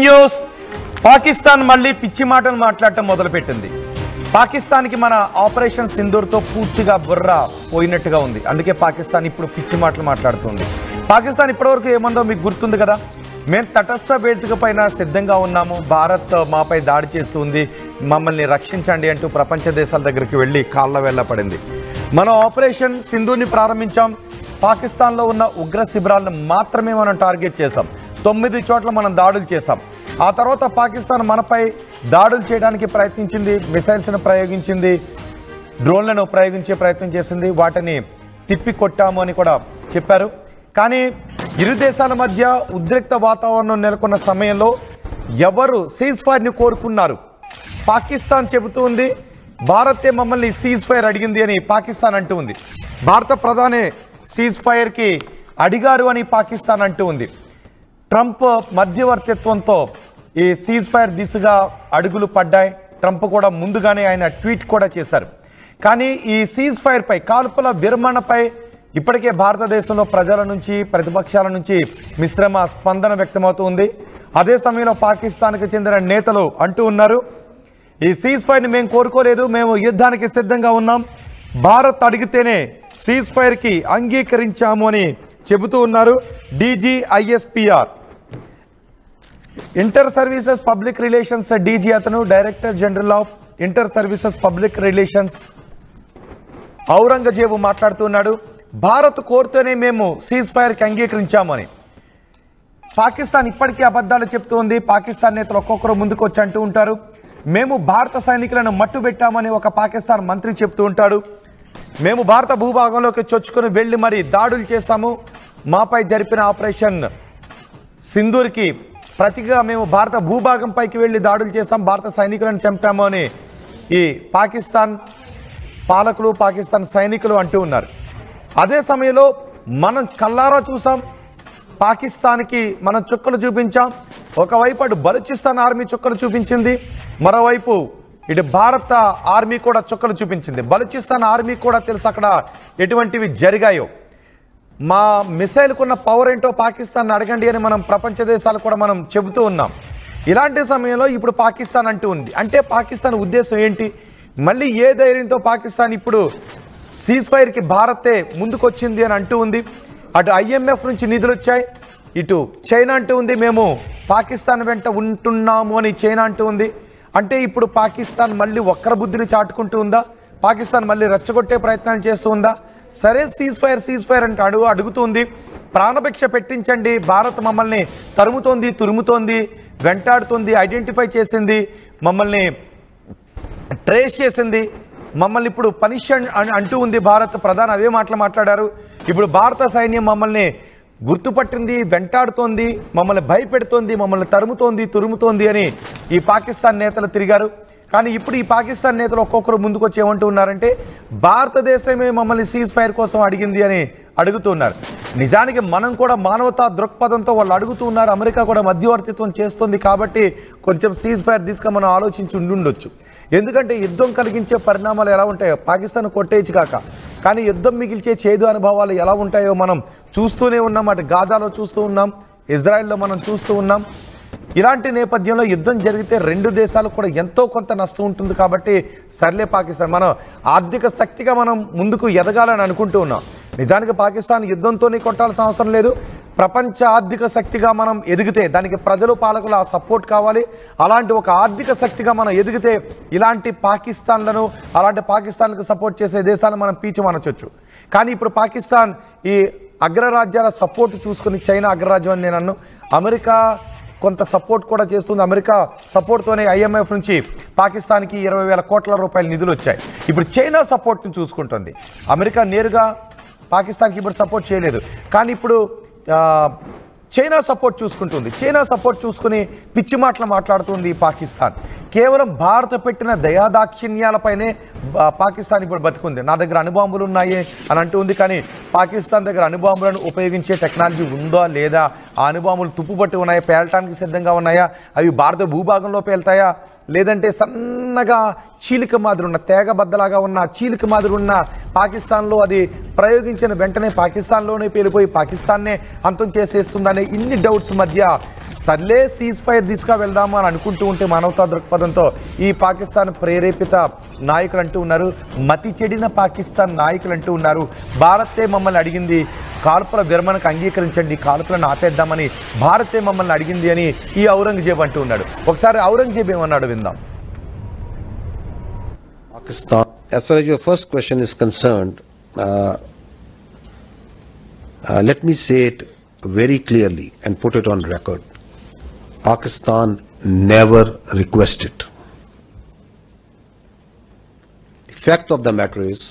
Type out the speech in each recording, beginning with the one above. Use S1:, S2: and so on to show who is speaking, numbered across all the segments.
S1: News Pakistan మళ్ళీ పిచ్చి మాటలు మాట్లాడటం మొదలుపెట్టింది. పాకిస్తాన్కి మన ఆపరేషన్ సింధూర్తో పూర్తిగా బుర్ర పోయినట్టుగా ఉంది. అందుకే పాకిస్తాన్ ఇప్పుడు పిచ్చి మాటలు మాట్లాడుతుంది. పాకిస్తాన్ ఇప్పటివరకు ఏమందో మీకు గుర్తుంది కదా, మేము తటస్థ వేదిక పైన సిద్ధంగా ఉన్నాము, భారత్ మాపై దాడి చేస్తుంది, మమ్మల్ని రక్షించండి అంటూ ప్రపంచ దేశాల దగ్గరికి వెళ్ళి కాళ్ళ వెళ్ళపడింది. మనం ఆపరేషన్ సింధూర్ని ప్రారంభించాం. పాకిస్తాన్లో ఉన్న ఉగ్ర శిబిరాలను మాత్రమే మనం టార్గెట్ చేసాం. 9 చోట్ల మనం దాడులు చేస్తాం. ఆ తర్వాత పాకిస్తాన్ మనపై దాడులు చేయడానికి ప్రయత్నించింది, మిసైల్స్ను ప్రయోగించింది, డ్రోన్లను ప్రయోగించే ప్రయత్నం చేసింది. వాటిని తిప్పి కొట్టాము అని కూడా చెప్పారు. కానీ ఇరు దేశాల మధ్య ఉద్రిక్త వాతావరణం నెలకొన్న సమయంలో ఎవరు సీజ్ ఫైర్ని కోరుకున్నారు? పాకిస్తాన్ చెబుతుంది భారతే మమ్మల్ని సీజ్ ఫైర్ అడిగింది అని పాకిస్తాన్ అంటూ ఉంది. భారత ప్రధాని సీజ్ ఫైర్కి అడిగారు అని పాకిస్తాన్ అంటూ ఉంది. ట్రంప్ మధ్యవర్తిత్వంతో ఈ సీజ్ ఫైర్ దిశగా అడుగులు పడ్డాయి. ట్రంప్ కూడా ముందుగానే ఆయన ట్వీట్ కూడా చేశారు. కానీ ఈ సీజ్ ఫైర్పై, కాల్పుల విరమణపై ఇప్పటికే భారతదేశంలో ప్రజల నుంచి, ప్రతిపక్షాల నుంచి మిశ్రమ స్పందన వ్యక్తమవుతుంది. అదే సమయంలో పాకిస్తాన్కి చెందిన నేతలు అంటూ ఉన్నారు, ఈ సీజ్ ఫైర్ని మేము కోరుకోలేదు, మేము యుద్ధానికి సిద్ధంగా ఉన్నాం, భారత్ అడిగితేనే సీజ్ ఫైర్కి అంగీకరించాము అని చెబుతూ ఉన్నారు. DGISPR inter services public relations DG, అతను director general of inter services public relations Aurangzeb మాట్లాడుతున్నాడు. భారత్ కోరుతూనే మేము సీజ్ ఫైర్కి అంగీకరించామని. పాకిస్తాన్ ఇప్పటికీ అబద్ధాలు చెప్తోంది. పాకిస్తాన్ నేతలు ఒక్కొక్కరు ముందుకు వచ్చి అంటూ ఉంటారు, మేము భారత సైనికులను మట్టుబెట్టామని ఒక పాకిస్తాన్ మంత్రి చెప్తూ ఉంటాడు. మేము భారత భూభాగంలోకి చొచ్చుకొని వెళ్ళి మరి దాడులు చేశాము, మాపై జరిపిన ఆపరేషన్ సింధూర్కి ప్రతిగా మేము భారత భూభాగం పైకి వెళ్ళి దాడులు చేశాం, భారత సైనికులను చంపాము అని ఈ పాకిస్తాన్ పాలకులు, పాకిస్తాన్ సైనికులు అంటూ ఉన్నారు. అదే సమయంలో మనం కల్లారా చూసాం, పాకిస్తాన్కి మనం చుక్కలు చూపించాం. ఒకవైపు అటు బలూచిస్తాన్ ఆర్మీ చుక్కలు చూపించింది, మరోవైపు ఇటు భారత ఆర్మీ కూడా చుక్కలు చూపించింది. బలూచిస్తాన్ ఆర్మీ కూడా తెలుసు అక్కడ ఎటువంటివి జరిగాయో. మా మిసైల్కున్న పవర్ ఏంటో పాకిస్తాన్ అడగండి అని మనం ప్రపంచ దేశాలు కూడా మనం చెబుతూ ఉన్నాం. ఇలాంటి సమయంలో ఇప్పుడు పాకిస్తాన్ అంటూ ఉంది. అంటే పాకిస్తాన్ ఉద్దేశం ఏంటి? మళ్ళీ ఏ ధైర్యంతో పాకిస్తాన్ ఇప్పుడు సీజ్ ఫైర్కి భారతే ముందుకొచ్చింది అని అంటూ ఉంది. అటు IMF నుంచి నిధులు వచ్చాయి, ఇటు చైనా అంటూ ఉంది మేము పాకిస్తాన్ వెంట ఉంటున్నాము అని చైనా అంటూ ఉంది. అంటే ఇప్పుడు పాకిస్తాన్ మళ్ళీ వక్ర బుద్ధిని చాటుకుంటూ ఉందా? పాకిస్తాన్ మళ్ళీ రెచ్చగొట్టే ప్రయత్నాలు చేస్తూ ఉందా? సరే సీజ్ ఫైర్ అంటే అడుగుతుంది, ప్రాణభిక్ష పెట్టించండి, భారత్ మమ్మల్ని తరుముతోంది, తురుముతోంది, వెంటాడుతుంది, ఐడెంటిఫై చేసింది, మమ్మల్ని ట్రేస్ చేసింది, మమ్మల్ని ఇప్పుడు పనిష్ అని అంటూ ఉంది భారత్. ప్రధాని అవే మాటలు మాట్లాడారు. ఇప్పుడు భారత సైన్యం మమ్మల్ని గుర్తుపట్టింది, వెంటాడుతోంది, మమ్మల్ని భయపెడుతోంది, మమ్మల్ని తరుముతోంది, తురుముతోంది అని ఈ పాకిస్తాన్ నేతలు తిరిగారు. కానీ ఇప్పుడు ఈ పాకిస్తాన్ నేతలు ఒక్కొక్కరు ముందుకు వచ్చి ఏమంటూ ఉన్నారంటే భారతదేశమే మమ్మల్ని సీజ్ ఫైర్ కోసం అడిగింది అని అడుగుతున్నారు. నిజానికి మనం కూడా మానవతా దృక్పథంతో వాళ్ళు అడుగుతూ ఉన్నారు. అమెరికా కూడా మధ్యవర్తిత్వం చేస్తుంది కాబట్టి కొంచెం సీజ్ ఫైర్ దిశగా మనం ఆలోచించి ఉండొచ్చు. ఎందుకంటే యుద్ధం కలిగించే పరిణామాలు ఎలా ఉంటాయో పాకిస్తాన్ కొట్టేయచ్చు కాక, కానీ యుద్ధం మిగిల్చే చేదు అనుభవాలు ఎలా ఉంటాయో మనం చూస్తూనే ఉన్నాం. అటు గాజాలో చూస్తూ ఉన్నాం, ఇజ్రాయెల్లో మనం చూస్తూ ఉన్నాం. ఇలాంటి నేపథ్యంలో యుద్ధం జరిగితే రెండు దేశాలకు కూడా ఎంతో కొంత నష్టం ఉంటుంది. కాబట్టి సర్లే పాకిస్తాన్, మనం ఆర్థిక శక్తిగా మనం ముందుకు ఎదగాలని అనుకుంటూ ఉన్నాం. నిజానికి పాకిస్తాన్ యుద్ధంతోనే కొట్టాల్సిన అవసరం లేదు. ప్రపంచ ఆర్థిక శక్తిగా మనం ఎదిగితే దానికి ప్రజలు, పాలకులు ఆ సపోర్ట్ కావాలి. అలాంటి ఒక ఆర్థిక శక్తిగా మనం ఎదిగితే ఇలాంటి పాకిస్తాన్లను, అలాంటి పాకిస్తాన్లకు సపోర్ట్ చేసే దేశాలను మనం పీచిమనొచ్చు. కానీ ఇప్పుడు పాకిస్తాన్ ఈ అగ్రరాజ్యాల సపోర్ట్ చూసుకుని, చైనా అగ్రరాజ్యం అని నేను అన్నాను, అమెరికా కొంత సపోర్ట్ కూడా చేస్తుంది. అమెరికా సపోర్ట్తోనే IMF నుంచి పాకిస్తాన్కి 20,000 కోట్ల రూపాయల నిధులు వచ్చాయి. ఇప్పుడు చైనా సపోర్ట్ని చూసుకుంటుంది. అమెరికా నేరుగా పాకిస్తాన్కి ఇప్పుడు సపోర్ట్ చేయలేదు, కానీ ఇప్పుడు చైనా సపోర్ట్ చూసుకుంటుంది. చైనా సపోర్ట్ చూసుకుని పిచ్చి మాటలు మాట్లాడుతుంది పాకిస్తాన్. కేవలం భారత పెట్టిన దయాదాక్షిణ్యాలపైనే పాకిస్తాన్ ఇప్పుడు బతుకుంది. నా దగ్గర అణుబాంబులు ఉన్నాయి అని అంటూ ఉంది. కానీ పాకిస్తాన్ దగ్గర అణుబాంబులను ఉపయోగించే టెక్నాలజీ ఉందా లేదా? ఆ అణుబాంబులు తుప్పుపట్టి ఉన్నాయా? పేలటానికి సిద్ధంగా ఉన్నాయా? అవి భారత భూభాగంలో పేలుతాయా? లేదంటే సన్నగా చీలిక మాదిరి ఉన్న తేగబద్దలాగా ఉన్న చీలిక మాదిరి ఉన్న పాకిస్తాన్లో అది ప్రయోగించిన వెంటనే పాకిస్తాన్లోనే పేలిపోయి పాకిస్తాన్నే అంతం చేసేస్తుందనే ఇన్ని డౌట్స్ మధ్య సర్లే సీజ్ ఫైర్ దిశగా వెళ్దాము అని అనుకుంటూ ఉంటే మానవతా దృక్పథంతో ఈ పాకిస్తాన్ ప్రేరేపిత నాయకులు అంటూ ఉన్నారు, మతి చెడిన పాకిస్తాన్ నాయకులు అంటూ ఉన్నారు, భారతే మమ్మల్ని అడిగింది కాల్పుల విరమణకు అంగీకరించండి, కాల్పులను ఆపేద్దామని భారతే మమ్మల్ని అడిగింది అని ఈ ఔరంగజేబ్ అంటూ ఉన్నాడు. ఒకసారి ఔరంగజేబ్ ఏమన్నాడు విందాం.
S2: Pakistan, as far as your first question is concerned, let me say it very clearly and put it on record. Pakistan never requested. The fact of the matter is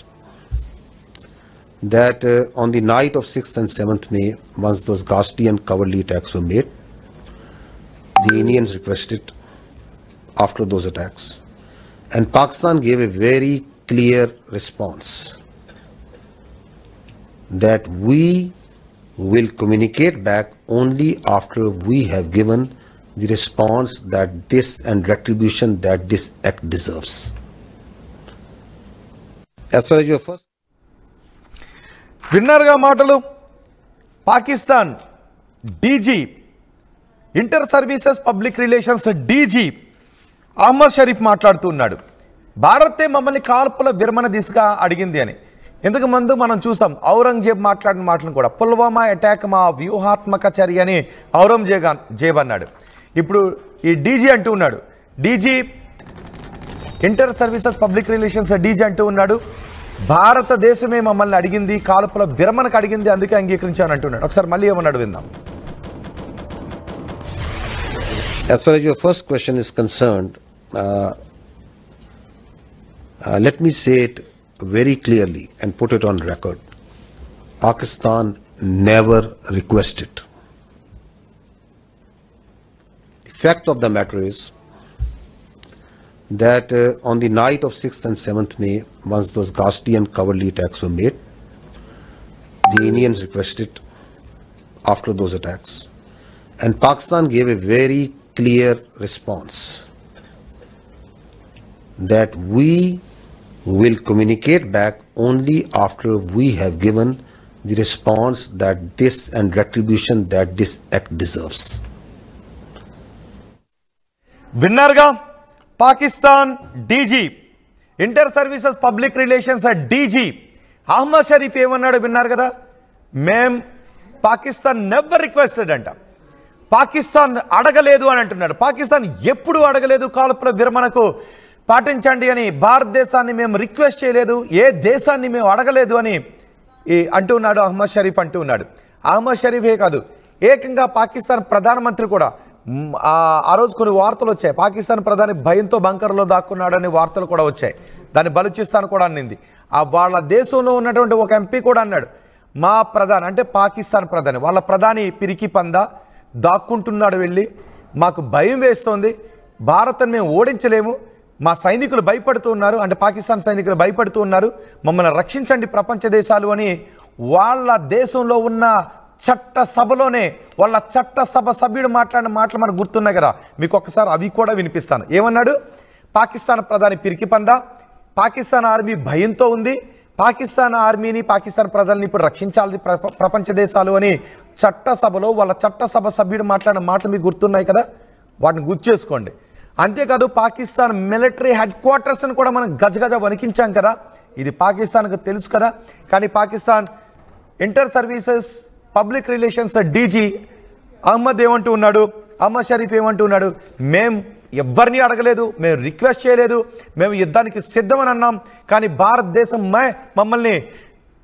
S2: that on the night of 6th and 7th May, once those ghastly and cowardly attacks were made, the Indians requested after those attacks. And Pakistan gave a very clear response that we will communicate back only after we have given the response that this and retribution that this act deserves. As far as your first
S1: విన్నర్గా మాటలు Pakistan DG inter services public relations DG Ahmed Sharif మాట్లాడుతున్నాడు. భారతే మమ్మల్ని కాల్పుల విరమణ దిశగా అడిగింది అని. ఇంతకు ముందు మనం చూసాం ఔరంగజేబ్ మాట్లాడిన మాటలను కూడా, పుల్వామా అటాక్ మా వ్యూహాత్మక చర్య అని ఔరంగజేబ్ అన్నాడు. ఇప్పుడు ఈ డీజీ అంటూ ఉన్నాడు, DG inter services public relations DG అంటూ ఉన్నాడు, భారతదేశమే మమ్మల్ని అడిగింది, కాల్పుల విరమణకు అడిగింది, అందుకే అంగీకరించాను అంటున్నాడు. ఒకసారి మళ్ళీ ఏమన్నాడు విందాం.
S2: As far as your first question is concerned, let me say it very clearly and put it on record. Pakistan never requested. The fact of the matter is that on the night of 6th and 7th May, once those ghastly and cowardly attacks were made, the Indians requested after those attacks. And Pakistan gave a very clear response that we will communicate back only after we have given the response that this and retribution that this act deserves.
S1: విన్నర్గా Pakistan DG inter services public relations DG Ahmed Sharif ఏమన్నాడు విన్నారు కదా, మేం Pakistan never requested అంట, పాకిస్తాన్ అడగలేదు అని అంటున్నాడు. పాకిస్తాన్ ఎప్పుడు అడగలేదు కాల్పుల విరమణకు పాటించండి అని, భారతదేశాన్ని మేము రిక్వెస్ట్ చేయలేదు, ఏ దేశాన్ని మేము అడగలేదు అని అంటూ ఉన్నాడు అహ్మద్ షరీఫ్ అంటూ ఉన్నాడు. అహ్మద్ షరీఫే కాదు, ఏకంగా పాకిస్తాన్ ప్రధానమంత్రి కూడా ఆ రోజు కొన్ని వార్తలు వచ్చాయి, పాకిస్తాన్ ప్రధాని భయంతో బంకర్లో దాక్కున్నాడని వార్తలు కూడా వచ్చాయి. దాన్ని బలూచిస్తాన్ కూడా అన్నింది. వాళ్ళ దేశంలో ఉన్నటువంటి ఒక ఎంపీ కూడా అన్నాడు, మా ప్రధాని అంటే పాకిస్తాన్ ప్రధాని, వాళ్ళ ప్రధాని పిరికి పందా దాక్కుంటున్నాడు, వెళ్ళి మాకు భయం వేస్తోంది, భారత్ని మేము ఓడించలేము, మా సైనికులు భయపడుతూ ఉన్నారు, అంటే పాకిస్తాన్ సైనికులు భయపడుతూ ఉన్నారు, మమ్మల్ని రక్షించండి ప్రపంచ దేశాలు అని వాళ్ళ దేశంలో ఉన్న చట్టసభలోనే వాళ్ళ చట్టసభ సభ్యుడు మాట్లాడిన మాటలు మనకు గుర్తున్నాయి కదా, మీకు ఒక్కసారి అవి కూడా వినిపిస్తాను. ఏమన్నాడు, పాకిస్తాన్ ప్రధాని పిరికి పందా, పాకిస్తాన్ ఆర్మీ భయంతో ఉంది, పాకిస్తాన్ ఆర్మీని పాకిస్తాన్ ప్రజల్ని ఇప్పుడు రక్షించాలి ప్రపంచ దేశాలు అని చట్టసభలో వాళ్ళ చట్టసభ సభ్యుడు మాట్లాడిన మాటలు మీకు గుర్తున్నాయి కదా, వాటిని గుర్తు చేసుకోండి. అంతేకాదు పాకిస్తాన్ మిలిటరీ హెడ్ క్వార్టర్స్ని కూడా మనం గజగజ వణికించాం కదా, ఇది పాకిస్తాన్కు తెలుసు కదా. కానీ Pakistan inter services public relations DG Ahmed ఏమంటూ ఉన్నాడు, అహ్మద్ షరీఫ్ ఏమంటూ ఉన్నాడు, మేం ఎవరిని అడగలేదు, మేము రిక్వెస్ట్ చేయలేదు, మేము యుద్ధానికి సిద్ధమని అన్నాం, కానీ భారతదేశం మమ్మల్ని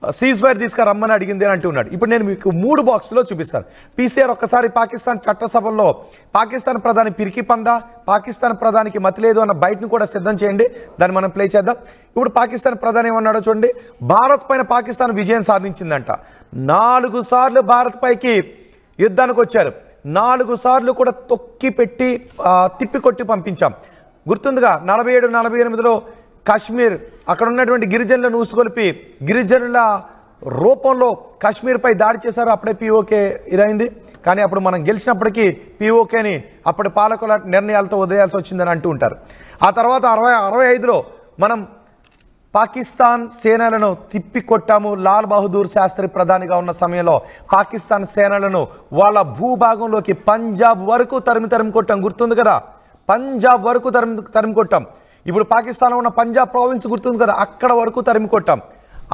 S1: సీజ్ ఫైర్ తీసుకురమ్మని అడిగింది అని అంటున్నాడు. ఇప్పుడు నేను మీకు 3 బాక్స్లో చూపిస్తాను. పీసీఆర్ ఒక్కసారి పాకిస్తాన్ చట్టసభల్లో పాకిస్తాన్ ప్రధాని పిరికి పందా, పాకిస్తాన్ ప్రధానికి మతి లేదు అన్న బయటను కూడా సిద్ధం చేయండి, దాన్ని మనం ప్లే చేద్దాం. ఇప్పుడు పాకిస్తాన్ ప్రధాని ఏమన్నాడో చూడండి. భారత్ పైన పాకిస్తాన్ విజయం సాధించిందంట. 4 సార్లు భారత్ పైకి యుద్ధానికి వచ్చారు, 4 సార్లు కూడా తొక్కి పెట్టి తిప్పికొట్టి పంపించాం. గుర్తుందిగా 47, 48లో కాశ్మీర్ అక్కడ ఉన్నటువంటి గిరిజనులను ఊసుకొలిపి గిరిజనుల రూపంలో కాశ్మీర్పై దాడి చేశారు. అప్పుడే పీఓకే ఇదైంది. కానీ అప్పుడు మనం గెలిచినప్పటికీ పీఓకేని అప్పటి పాలకుల నిర్ణయాలతో వదిలేయాల్సి వచ్చిందని అంటూ ఉంటారు. ఆ తర్వాత 65లో మనం పాకిస్తాన్ సేనలను తిప్పికొట్టాము. లాల్ బహదూర్ శాస్త్రి ప్రధానిగా ఉన్న సమయంలో పాకిస్తాన్ సేనలను వాళ్ళ భూభాగంలోకి పంజాబ్ వరకు తరిమి కొట్టాం. గుర్తుంది కదా, పంజాబ్ వరకు తరిమి కొట్టాం. ఇప్పుడు పాకిస్తాన్లో ఉన్న పంజాబ్ ప్రావిన్స్ గుర్తుంది కదా, అక్కడ వరకు తరిమి కొట్టాం.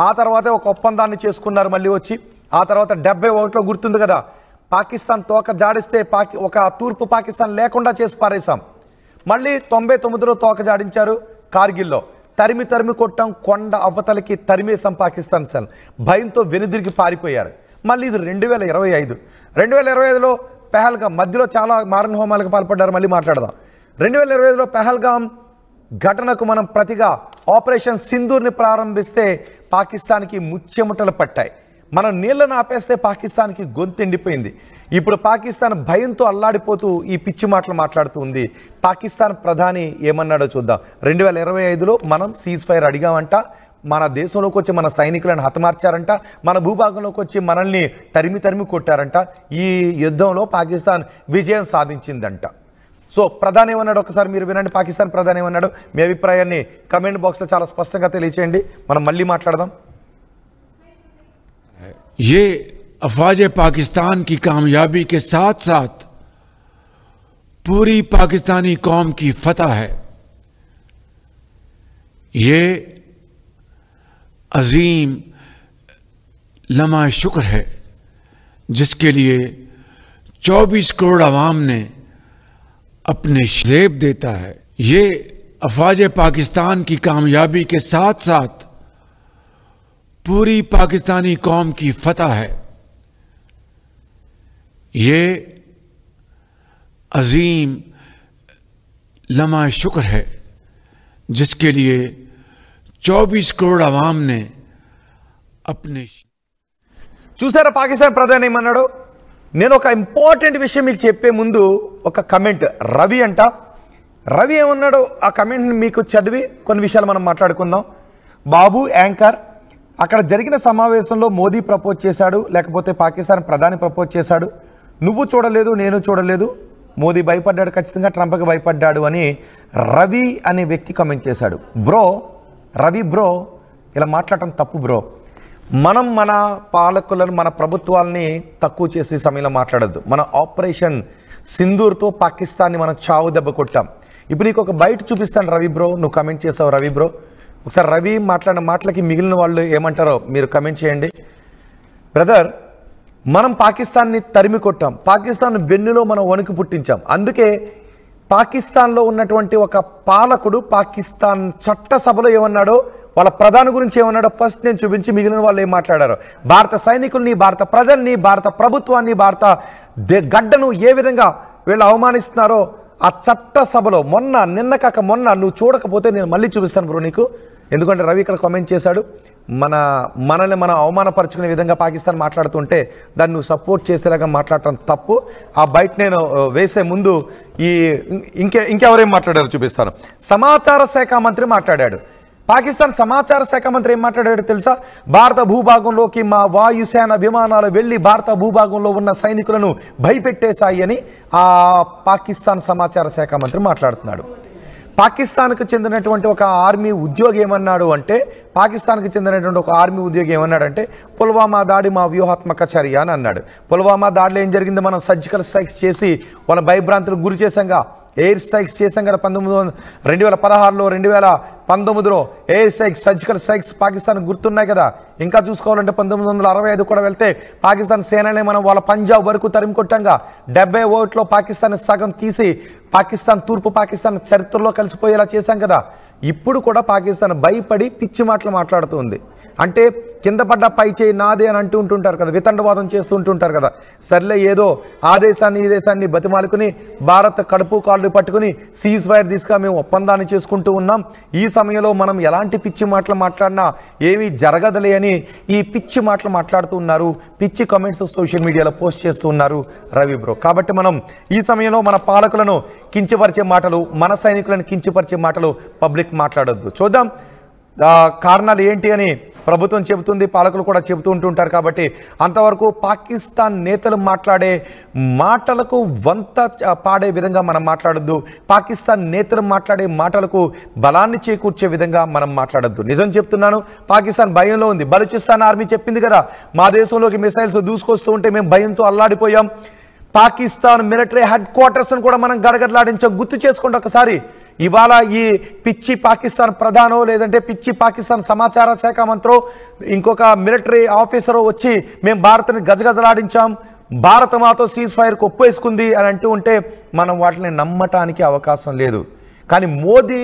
S1: ఆ తర్వాత ఒక ఒప్పందాన్ని చేసుకున్నారు మళ్ళీ వచ్చి. ఆ తర్వాత 71లో గుర్తుంది కదా, పాకిస్తాన్ తోక జాడిస్తే ఒక తూర్పు పాకిస్తాన్ లేకుండా చేసి పారేశాం. మళ్ళీ 99లో తోక జాడించారు కార్గిల్లో. తరిమి కొట్టాం, కొండ అవతలకి తరిమేశాం పాకిస్తాన్ సేన. భయంతో వెనుదిరిగి పారిపోయారు. మళ్ళీ ఇది 2025లో పెహల్గాం మధ్యలో చాలా మారణ హోమాలకు పాల్పడ్డారు. మళ్ళీ మాట్లాడదాం. 2025లో పెహల్గాం ఘటనకు మనం ప్రతిగా ఆపరేషన్ సింధూర్ని ప్రారంభిస్తే పాకిస్తాన్కి ముచ్చెముటలు పట్టాయి. మనం నీళ్లను ఆపేస్తే పాకిస్తాన్కి గొంతెండిపోయింది. ఇప్పుడు పాకిస్తాన్ భయంతో అల్లాడిపోతూ ఈ పిచ్చి మాటలు మాట్లాడుతూ ఉంది. పాకిస్తాన్ ప్రధాని ఏమన్నాడో చూద్దాం. 2025లో మనం సీజ్ ఫైర్ అడిగామంట, మన దేశంలోకి వచ్చి మన సైనికులను హతమార్చారంట, మన భూభాగంలోకి వచ్చి మనల్ని తరిమి కొట్టారంట. ఈ యుద్ధంలో పాకిస్తాన్ విజయం సాధించిందంట. సో ప్రధాని ఏమన్నాడు ఒకసారి మీరు వినండి. పాకిస్తాన్ ప్రధాని ఏమన్నాడు, మీ అభిప్రాయాన్ని కమెంట్ బాక్స్లో చాలా స్పష్టంగా తెలియచేయండి. మనం మళ్ళీ మాట్లాడదాం.
S3: ये अफवाज पाकिस्तान की कामयाबी के साथ साथ पूरी पाकिस्तानी कौम की फतह है। ये अजीम लम्हा शुक्र है जिसके लिए 24 करोड़ आवाम ने अपने जेब देता है। ये अफवाज पाकिस्तान की कामयाबी के साथ साथ पूरी पाकिस्तानी कौम की फतह है। ये अजीम लम्हा शुक्र है जिसके लिए 24 करोड़ आवाम ने अपने
S1: చూసారా పాకిస్తాన్ ప్రధాని ఏమన్నాడు. నేను ఒక ఇంపార్టెంట్ విషయం మీకు చెప్పే ముందు ఒక కమెంట్ రవి అంట. రవి ఏమన్నాడు ఆ కమెంట్ని మీకు చదివి కొన్ని విషయాలు మనం మాట్లాడుకుందాం. బాబు యాంకర్, అక్కడ జరిగిన సమావేశంలో మోదీ ప్రపోజ్ చేశాడు, లేకపోతే పాకిస్తాన్ ప్రధాని ప్రపోజ్ చేశాడు. నువ్వు చూడలేదు, నేను చూడలేదు. మోదీ భయపడ్డాడు, ఖచ్చితంగా ట్రంప్కి భయపడ్డాడు అని రవి అనే వ్యక్తి కామెంట్ చేశాడు. రవి బ్రో ఇలా మాట్లాడటం తప్పు బ్రో. మనం మన పాలకులను, మన ప్రభుత్వాలని తక్కువ చేసే సమయంలో మాట్లాడద్దు. మన ఆపరేషన్ సింధూర్తో పాకిస్తాన్ని మనం చావు దెబ్బ కొట్టాం. ఇప్పుడు నీకు ఒక బయట చూపిస్తాను రవి బ్రో. నువ్వు కామెంట్ చేసావు రవి బ్రో. ఒకసారి రవి మాట్లాడిన మాటలకి మిగిలిన వాళ్ళు ఏమంటారో మీరు కమెంట్ చేయండి. బ్రదర్, మనం పాకిస్తాన్ని తరిమి కొట్టాం, పాకిస్తాన్ వెన్నులో మనం వణుకు పుట్టించాం. అందుకే పాకిస్తాన్లో ఉన్నటువంటి ఒక పాలకుడు పాకిస్తాన్ చట్టసభలో ఏమన్నాడో, వాళ్ళ ప్రధాని గురించి ఏమన్నాడో ఫస్ట్ నేను చూపించి మిగిలిన వాళ్ళు ఏం మాట్లాడారో. భారత సైనికుల్ని, భారత ప్రజల్ని, భారత ప్రభుత్వాన్ని, భారత గడ్డను ఏ విధంగా వీళ్ళు అవమానిస్తున్నారో ఆ చట్టసభలో నిన్న కాక మొన్న నువ్వు చూడకపోతే నేను మళ్ళీ చూపిస్తాను బ్రో నీకు. ఎందుకంటే రవి ఇక్కడ కామెంట్ చేశాడు, మనల్ని మనం అవమానపరుచుకునే విధంగా పాకిస్తాన్ మాట్లాడుతుంటే దాన్ని నువ్వు సపోర్ట్ చేసేలాగా మాట్లాడటం తప్పు. ఆ బయట నేను వేసే ముందు ఇంకెవరేం మాట్లాడారో చూపిస్తాను. సమాచార శాఖ మంత్రి మాట్లాడాడు. పాకిస్తాన్ సమాచార శాఖ మంత్రి ఏం మాట్లాడాడు తెలుసా? భారత భూభాగంలోకి మా వాయుసేన విమానాలు వెళ్ళి భారత భూభాగంలో ఉన్న సైనికులను భయపెట్టేశాయి అని ఆ పాకిస్తాన్ సమాచార శాఖ మంత్రి మాట్లాడుతున్నాడు. పాకిస్తాన్కు చెందినటువంటి ఒక ఆర్మీ ఉద్యోగి ఏమన్నాడు అంటే, పుల్వామా దాడి మా వ్యూహాత్మక చర్య అని అన్నాడు. పుల్వామా దాడిలో ఏం జరిగింది? మనం సర్జికల్ స్ట్రైక్స్ చేసి వాళ్ళ భయభ్రాంతులకు గురి చేశాంగా, ఎయిర్ స్ట్రైక్స్ చేశాం కదా. 2016లో 2019లో air strikes, surgical strikes Pakistan గుర్తున్నాయి కదా. ఇంకా చూసుకోవాలంటే 1965 కూడా వెళ్తే పాకిస్తాన్ సేననే మనం వాళ్ళ పంజాబ్ వరకు తరిమి కొట్టాంగా. 71లో పాకిస్తాన్ సగం తీసి పాకిస్తాన్ తూర్పు పాకిస్తాన్ చరిత్రలో కలిసిపోయేలా చేశాం కదా. ఇప్పుడు కూడా పాకిస్తాన్ భయపడి పిచ్చి మాటలు మాట్లాడుతుంది. అంటే కింద పడ్డ పై చేయి నాదే అని అంటూ ఉంటుంటారు కదా, వితండవాదం చేస్తూ ఉంటుంటారు కదా. సర్లే ఏదో ఆ దేశాన్ని ఈ దేశాన్ని బతిమాలుకుని భారత్ కడుపు కాళ్ళు పట్టుకుని సీజ్ ఫైర్ తీసుగా మేము ఒప్పందాన్ని చేసుకుంటూ ఉన్నాం. ఈ సమయంలో మనం ఎలాంటి పిచ్చి మాటలు మాట్లాడినా ఏమీ జరగదులే అని ఈ పిచ్చి మాటలు మాట్లాడుతూ ఉన్నారు. పిచ్చి కామెంట్స్ సోషల్ మీడియాలో పోస్ట్ చేస్తూ ఉన్నారు రవి బ్రో. కాబట్టి మనం ఈ సమయంలో మన పాలకులను కించపరిచే మాటలు, మన సైనికులను కించపరిచే మాటలు పబ్లిక్ మాట్లాడొద్దు. చూద్దాం కారణాలు ఏంటి అని ప్రభుత్వం చెబుతుంది, పాలకులు కూడా చెబుతూ ఉంటుంటారు. కాబట్టి అంతవరకు పాకిస్తాన్ నేతలు మాట్లాడే మాటలకు వంత పాడే విధంగా మనం మాట్లాడొద్దు. పాకిస్తాన్ నేతలు మాట్లాడే మాటలకు బలాన్ని చేకూర్చే విధంగా మనం మాట్లాడొద్దు. నిజం చెప్తున్నాను, పాకిస్తాన్ భయంలో ఉంది. బలూచిస్తాన్ ఆర్మీ చెప్పింది కదా, మా దేశంలోకి మిసైల్స్ దూసుకొస్తూ ఉంటే మేము భయంతో అల్లాడిపోయాం. పాకిస్తాన్ మిలిటరీ హెడ్ క్వార్టర్స్ను కూడా మనం గడగడలాడించాం. గుర్తు చేసుకోండి ఒకసారి. ఇవాళ ఈ పిచ్చి పాకిస్తాన్ ప్రధానో లేదంటే పిచ్చి పాకిస్తాన్ సమాచార శాఖ మంత్రో ఇంకొక మిలిటరీ ఆఫీసరో వచ్చి మేము భారత్ని గజగజలాడించాం, భారత్ మాతో సీజ్ ఫైర్కి ఒప్పేసుకుంది అని అంటూ ఉంటే మనం వాటిని నమ్మటానికి అవకాశం లేదు. కానీ మోదీ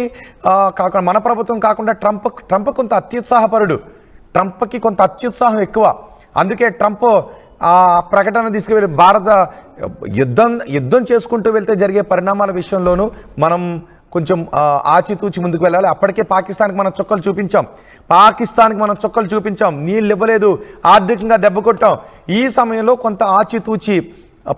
S1: కాకుండా మన ప్రభుత్వం కాకుండా ట్రంప్ కొంత అత్యుత్సాహపరుడు. ట్రంప్కి కొంత అత్యుత్సాహం ఎక్కువ. అందుకే ట్రంప్ ఆ ప్రకటన తీసుకువెళ్ళి భారత యుద్ధం చేసుకుంటూ వెళ్తే జరిగే పరిణామాల విషయంలోనూ మనం కొంచెం ఆచితూచి ముందుకు వెళ్ళాలి. అప్పటికే పాకిస్తాన్కి మనం చుక్కలు చూపించాం, నీళ్ళు ఇవ్వలేదు, ఆర్థికంగా దెబ్బ కొట్టాం. ఈ సమయంలో కొంత ఆచితూచి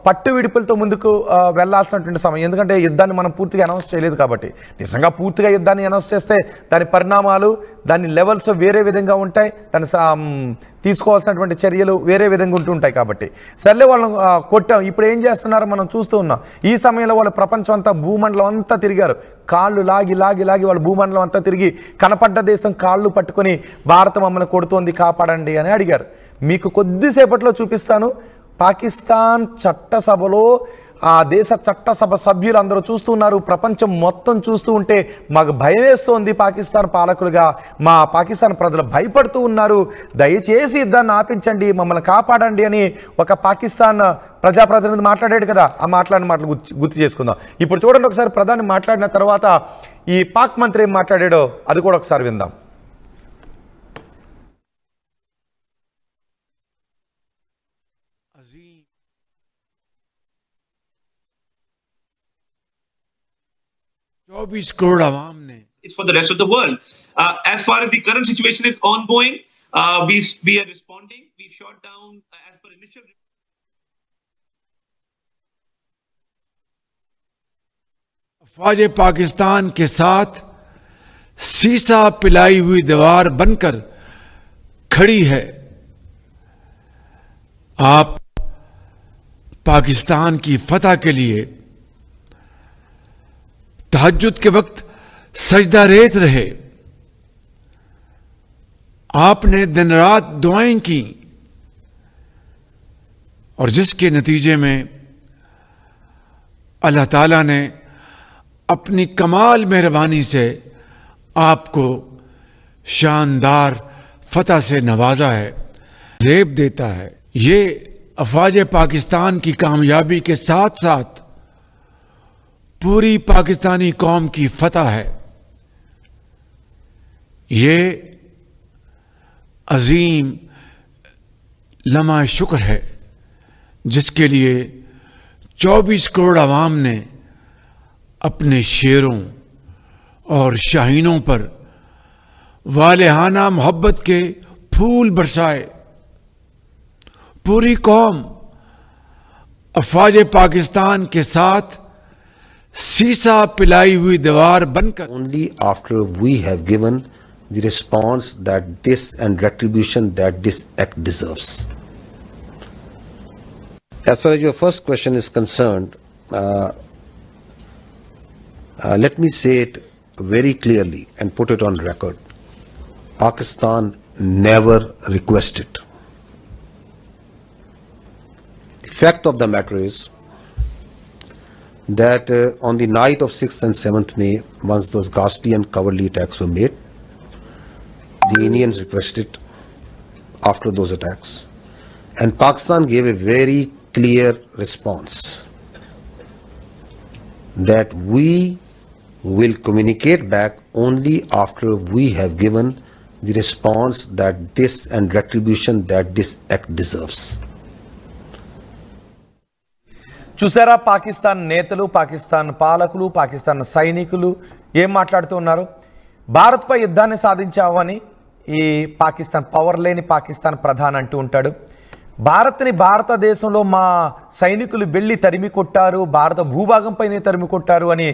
S1: పట్టు విడుపులతో ముందుకు వెళ్లాల్సినటువంటి సమయం. ఎందుకంటే యుద్ధాన్ని మనం పూర్తిగా అనౌన్స్ చేయలేదు కాబట్టి. నిజంగా పూర్తిగా యుద్ధాన్ని అనౌన్స్ చేస్తే దాని పరిణామాలు, దాని లెవెల్స్ వేరే విధంగా ఉంటాయి, దాని తీసుకోవాల్సినటువంటి చర్యలు వేరే విధంగా ఉంటుంటాయి. కాబట్టి సర్లే వాళ్ళని కొట్టాం. ఇప్పుడు ఏం చేస్తున్నారో మనం చూస్తూ ఉన్నాం. ఈ సమయంలో వాళ్ళు ప్రపంచం అంతా, భూమండలం అంతా తిరిగారు. కాళ్ళు లాగి వాళ్ళు భూమండలం అంతా తిరిగి కనపడ్డ దేశం కాళ్ళు పట్టుకొని భారత మమ్మల్ని కొడుతోంది, కాపాడండి అని అడిగారు. మీకు కొద్దిసేపట్లో చూపిస్తాను. పాకిస్తాన్ చట్టసభలో ఆ దేశ చట్టసభ సభ్యులు అందరూ చూస్తున్నారు, ప్రపంచం మొత్తం చూస్తూ ఉంటే మాకు భయం వేస్తోంది. పాకిస్తాన్ పాలకులుగా మా పాకిస్తాన్ ప్రజలు భయపడుతూ ఉన్నారు. దయచేసి యుద్ధాన్ని ఆపించండి, మమ్మల్ని కాపాడండి అని ఒక పాకిస్తాన్ ప్రజాప్రతినిధి మాట్లాడాడు కదా. ఆ మాట్లాడిన మాటలు గుర్తు చేసుకుందాం. ఇప్పుడు చూడండి ఒకసారి. ప్రధాని మాట్లాడిన తర్వాత ఈ పాక్ మంత్రి ఏం మాట్లాడాడో అది కూడా ఒకసారి విందాం.
S4: It's for the rest of the world. As far as the current situation is ongoing, we are responding. We shot down as per initial.
S3: अफवाज Pakistan के साथ सीसा पिलाई हुई दीवार बनकर खड़ी है। आप पाकिस्तान की फतह के लिए तहज्जुद के वक्त सजदा रेत रहे, आपने दिन रात दुआएं की और जिसके नतीजे में अल्लाह ताला ने अपनी कमाल मेहरबानी से आपको शानदार फतह से नवाजा है, ज़ेब देता है। ये अफवाज पाकिस्तान की कामयाबी के साथ साथ पूरी पाकिस्तानी कौम की फतह है। ये अजीम लम्हा शुक्र है जिसके लिए 24 करोड़ आवाम ने अपने शेरों और शाहीनों पर वालेहाना मोहब्बत के फूल बरसाए। पूरी कौम अफवाज पाकिस्तान के साथ सीसा पिलाई हुई दीवार बनकर।
S2: Only after we have given the response that this and retribution that this act deserves. As far as your first question is concerned, let me say it very clearly and put it on record. Pakistan never requested. The fact of the matter is that on the night of 6th and 7th May, once those ghastly and cowardly attacks were made, the Indians requested after those attacks, and Pakistan gave a very clear response that we will communicate back only after we have given the response that this and retribution that this act deserves.
S1: చూసారా పాకిస్తాన్ నేతలు, పాకిస్తాన్ పాలకులు, పాకిస్తాన్ సైనికులు ఏం మాట్లాడుతూ ఉన్నారు? భారత్పై యుద్ధాన్ని సాధించావని ఈ పాకిస్తాన్, పవర్ లేని పాకిస్తాన్ ప్రధాని అంటూ ఉంటాడు. భారత్ని, భారతదేశంలో మా సైనికులు వెళ్ళి తరిమి కొట్టారు, భారత భూభాగంపైనే తరిమి కొట్టారు అని